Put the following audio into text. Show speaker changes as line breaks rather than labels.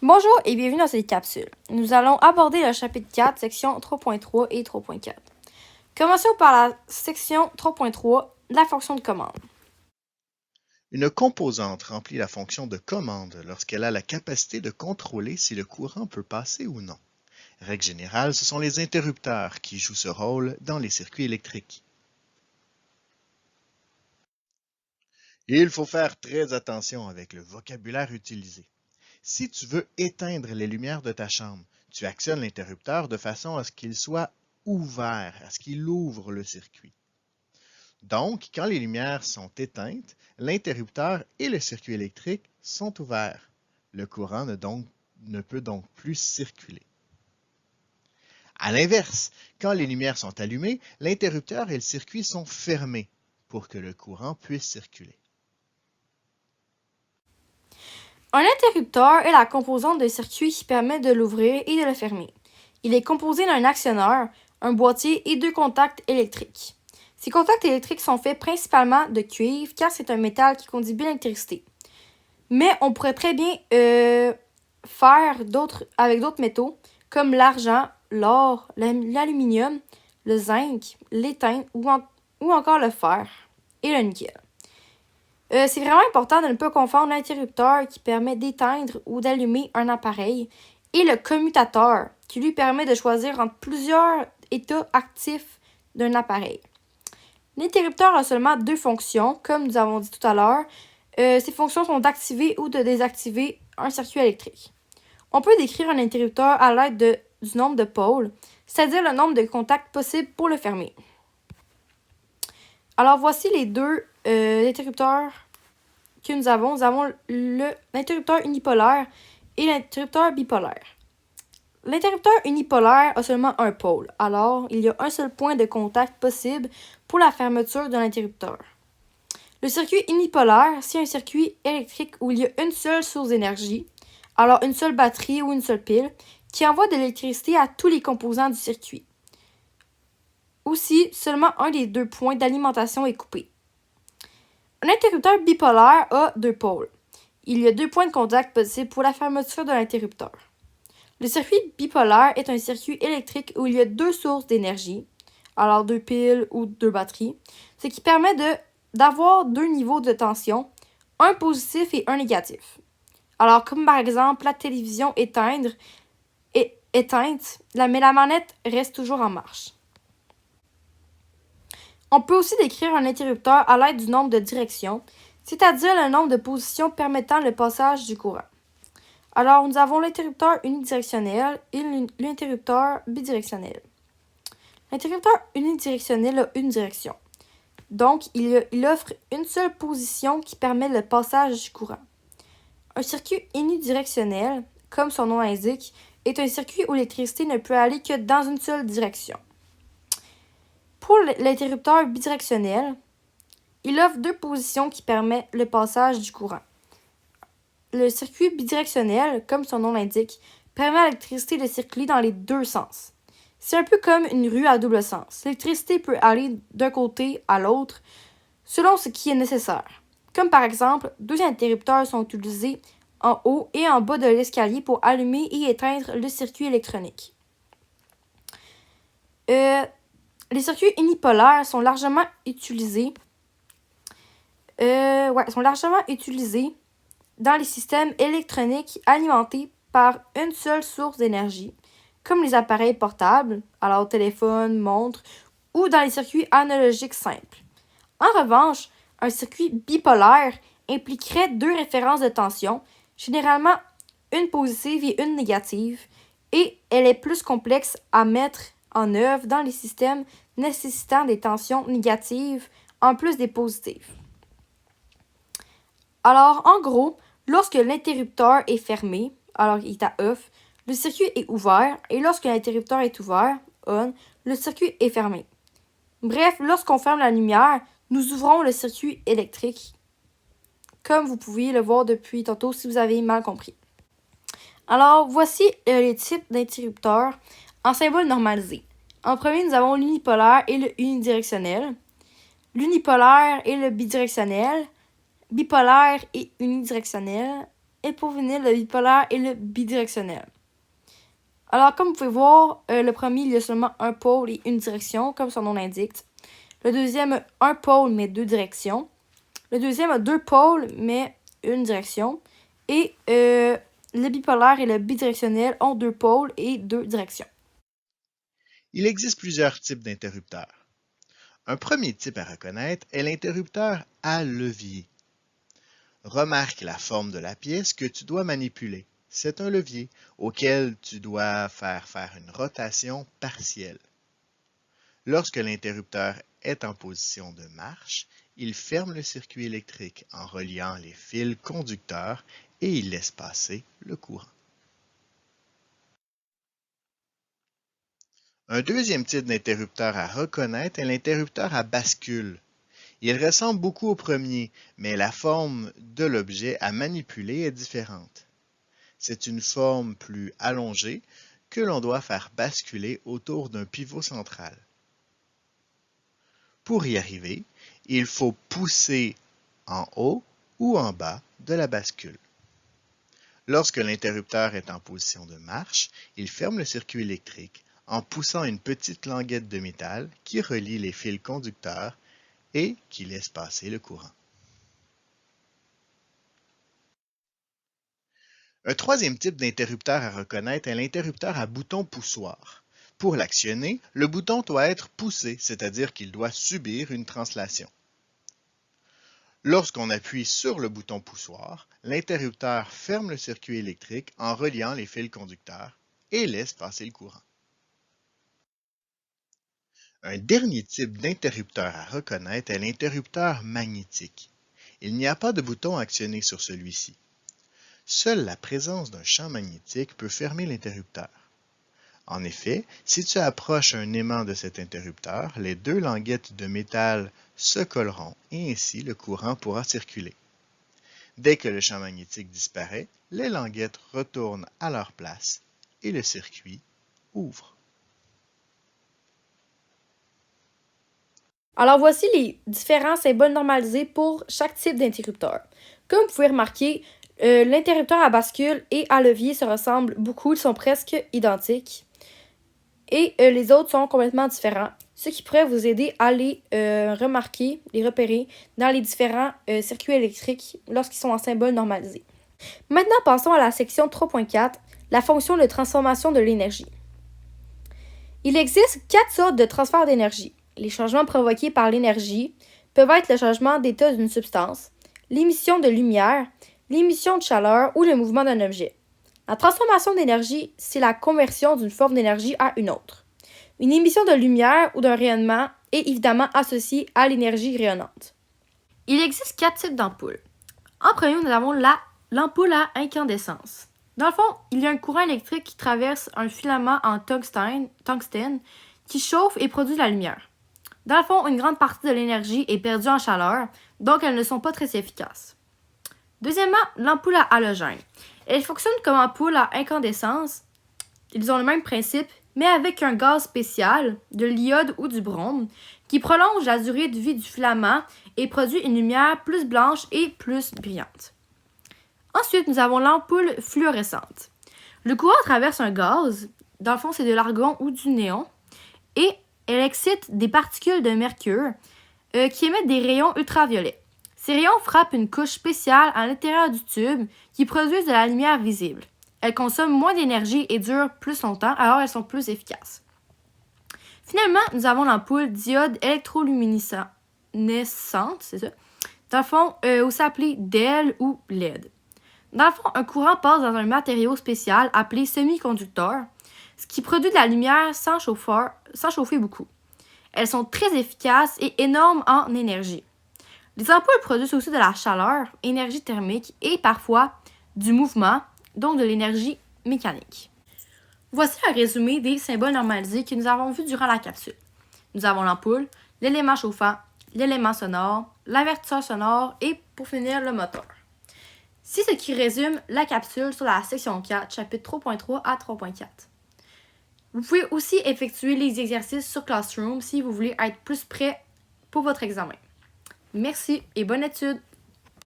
Bonjour et bienvenue dans cette capsule. Nous allons aborder le chapitre 4, section 3.3 et 3.4. Commençons par la section 3.3, la fonction de commande.
Une composante remplit la fonction de commande lorsqu'elle a la capacité de contrôler si le courant peut passer ou non. Règle générale, ce sont les interrupteurs qui jouent ce rôle dans les circuits électriques. Il faut faire très attention avec le vocabulaire utilisé. Si tu veux éteindre les lumières de ta chambre, tu actionnes l'interrupteur de façon à ce qu'il soit ouvert, à ce qu'il ouvre le circuit. Donc, quand les lumières sont éteintes, l'interrupteur et le circuit électrique sont ouverts. Le courant ne peut donc plus circuler. À l'inverse, quand les lumières sont allumées, l'interrupteur et le circuit sont fermés pour que le courant puisse circuler.
Un interrupteur est la composante d'un circuit qui permet de l'ouvrir et de le fermer. Il est composé d'un actionneur, un boîtier et deux contacts électriques. Ces contacts électriques sont faits principalement de cuivre car c'est un métal qui conduit bien l'électricité. Mais on pourrait très bien faire avec d'autres métaux comme l'argent, l'or, l'aluminium, le zinc, l'étain ou encore le fer et le nickel. C'est vraiment important de ne pas confondre l'interrupteur qui permet d'éteindre ou d'allumer un appareil et le commutateur qui lui permet de choisir entre plusieurs états actifs d'un appareil. L'interrupteur a seulement deux fonctions, comme nous avons dit tout à l'heure. Ces fonctions sont d'activer ou de désactiver un circuit électrique. On peut décrire un interrupteur à l'aide du nombre de pôles, c'est-à-dire le nombre de contacts possibles pour le fermer. Alors voici les deux interrupteurs que nous avons. Nous avons l'interrupteur unipolaire et l'interrupteur bipolaire. L'interrupteur unipolaire a seulement un pôle, alors il y a un seul point de contact possible pour la fermeture de l'interrupteur. Le circuit unipolaire, c'est un circuit électrique où il y a une seule source d'énergie, alors une seule batterie ou une seule pile, qui envoie de l'électricité à tous les composants du circuit. Aussi, seulement un des deux points d'alimentation est coupé. Un interrupteur bipolaire a deux pôles. Il y a deux points de contact possibles pour la fermeture de l'interrupteur. Le circuit bipolaire est un circuit électrique où il y a deux sources d'énergie, alors deux piles ou deux batteries, ce qui permet d'avoir deux niveaux de tension, un positif et un négatif. Alors, comme par exemple la télévision éteinte, mais la manette reste toujours en marche. On peut aussi décrire un interrupteur à l'aide du nombre de directions, c'est-à-dire le nombre de positions permettant le passage du courant. Alors, nous avons l'interrupteur unidirectionnel et l'interrupteur bidirectionnel. L'interrupteur unidirectionnel a une direction. Donc, il offre une seule position qui permet le passage du courant. Un circuit unidirectionnel, comme son nom l'indique, est un circuit où l'électricité ne peut aller que dans une seule direction. Pour l'interrupteur bidirectionnel, il offre deux positions qui permettent le passage du courant. Le circuit bidirectionnel, comme son nom l'indique, permet à l'électricité de circuler dans les deux sens. C'est un peu comme une rue à double sens. L'électricité peut aller d'un côté à l'autre selon ce qui est nécessaire. Comme par exemple, deux interrupteurs sont utilisés en haut et en bas de l'escalier pour allumer et éteindre le circuit électronique. Les circuits unipolaires sont largement utilisés dans les systèmes électroniques alimentés par une seule source d'énergie, comme les appareils portables, alors téléphone, montre, ou dans les circuits analogiques simples. En revanche, un circuit bipolaire impliquerait deux références de tension, généralement une positive et une négative, et elle est plus complexe à mettre en œuvre dans les systèmes nécessitant des tensions négatives en plus des positives. Alors, en gros, lorsque l'interrupteur est fermé, alors il est à off, le circuit est ouvert, et lorsque l'interrupteur est ouvert, on, le circuit est fermé. Bref, lorsqu'on ferme la lumière, nous ouvrons le circuit électrique, comme vous pouvez le voir depuis tantôt si vous avez mal compris. Alors, voici les types d'interrupteurs en symboles normalisés. En premier, nous avons l'unipolaire et le unidirectionnel, l'unipolaire et le bidirectionnel, bipolaire et unidirectionnel, et pour finir, le bipolaire et le bidirectionnel. Alors, comme vous pouvez voir, le premier, il y a seulement un pôle et une direction, comme son nom l'indique. Le deuxième, un pôle, mais deux directions. Le deuxième a deux pôles, mais une direction. Et le bipolaire et le bidirectionnel ont deux pôles et deux directions.
Il existe plusieurs types d'interrupteurs. Un premier type à reconnaître est l'interrupteur à levier. Remarque la forme de la pièce que tu dois manipuler. C'est un levier auquel tu dois faire une rotation partielle. Lorsque l'interrupteur est en position de marche, il ferme le circuit électrique en reliant les fils conducteurs et il laisse passer le courant. Un deuxième type d'interrupteur à reconnaître est l'interrupteur à bascule. Il ressemble beaucoup au premier, mais la forme de l'objet à manipuler est différente. C'est une forme plus allongée que l'on doit faire basculer autour d'un pivot central. Pour y arriver, il faut pousser en haut ou en bas de la bascule. Lorsque l'interrupteur est en position de marche, il ferme le circuit électrique en poussant une petite languette de métal qui relie les fils conducteurs et qui laisse passer le courant. Un troisième type d'interrupteur à reconnaître est l'interrupteur à bouton poussoir. Pour l'actionner, le bouton doit être poussé, c'est-à-dire qu'il doit subir une translation. Lorsqu'on appuie sur le bouton poussoir, l'interrupteur ferme le circuit électrique en reliant les fils conducteurs et laisse passer le courant. Un dernier type d'interrupteur à reconnaître est l'interrupteur magnétique. Il n'y a pas de bouton actionné sur celui-ci. Seule la présence d'un champ magnétique peut fermer l'interrupteur. En effet, si tu approches un aimant de cet interrupteur, les deux languettes de métal se colleront et ainsi le courant pourra circuler. Dès que le champ magnétique disparaît, les languettes retournent à leur place et le circuit ouvre.
Alors voici les différents symboles normalisés pour chaque type d'interrupteur. Comme vous pouvez remarquer, l'interrupteur à bascule et à levier se ressemblent beaucoup, ils sont presque identiques. Et les autres sont complètement différents, ce qui pourrait vous aider à les remarquer, les repérer dans les différents circuits électriques lorsqu'ils sont en symbole normalisé. Maintenant, passons à la section 3.4, la fonction de transformation de l'énergie. Il existe 4 sortes de transfert d'énergie. Les changements provoqués par l'énergie peuvent être le changement d'état d'une substance, l'émission de lumière, l'émission de chaleur ou le mouvement d'un objet. La transformation d'énergie, c'est la conversion d'une forme d'énergie à une autre. Une émission de lumière ou d'un rayonnement est évidemment associée à l'énergie rayonnante. Il existe 4 types d'ampoules. En premier, nous avons l'ampoule à incandescence. Dans le fond, il y a un courant électrique qui traverse un filament en tungstène qui chauffe et produit de la lumière. Dans le fond, une grande partie de l'énergie est perdue en chaleur, donc elles ne sont pas très efficaces. Deuxièmement, l'ampoule à halogène. Elles fonctionnent comme ampoule à incandescence. Ils ont le même principe, mais avec un gaz spécial, de l'iode ou du brome, qui prolonge la durée de vie du filament et produit une lumière plus blanche et plus brillante. Ensuite, nous avons l'ampoule fluorescente. Le courant traverse un gaz, dans le fond c'est de l'argon ou du néon, et elle excite des particules de mercure qui émettent des rayons ultraviolets. Ces rayons frappent une couche spéciale à l'intérieur du tube qui produisent de la lumière visible. Elles consomment moins d'énergie et durent plus longtemps, alors elles sont plus efficaces. Finalement, nous avons l'ampoule diode électroluminescente, c'est ça. Dans le fond, aussi appelée DEL ou LED. Dans le fond, un courant passe dans un matériau spécial appelé semi-conducteur, ce qui produit de la lumière sans chauffer beaucoup. Elles sont très efficaces et énormes en énergie. Les ampoules produisent aussi de la chaleur, énergie thermique et parfois du mouvement, donc de l'énergie mécanique. Voici un résumé des symboles normalisés que nous avons vus durant la capsule. Nous avons l'ampoule, l'élément chauffant, l'élément sonore, l'avertisseur sonore et, pour finir, le moteur. C'est ce qui résume la capsule sur la section 4, chapitre 3.3 à 3.4. Vous pouvez aussi effectuer les exercices sur Classroom si vous voulez être plus prêt pour votre examen. Merci et bonne étude!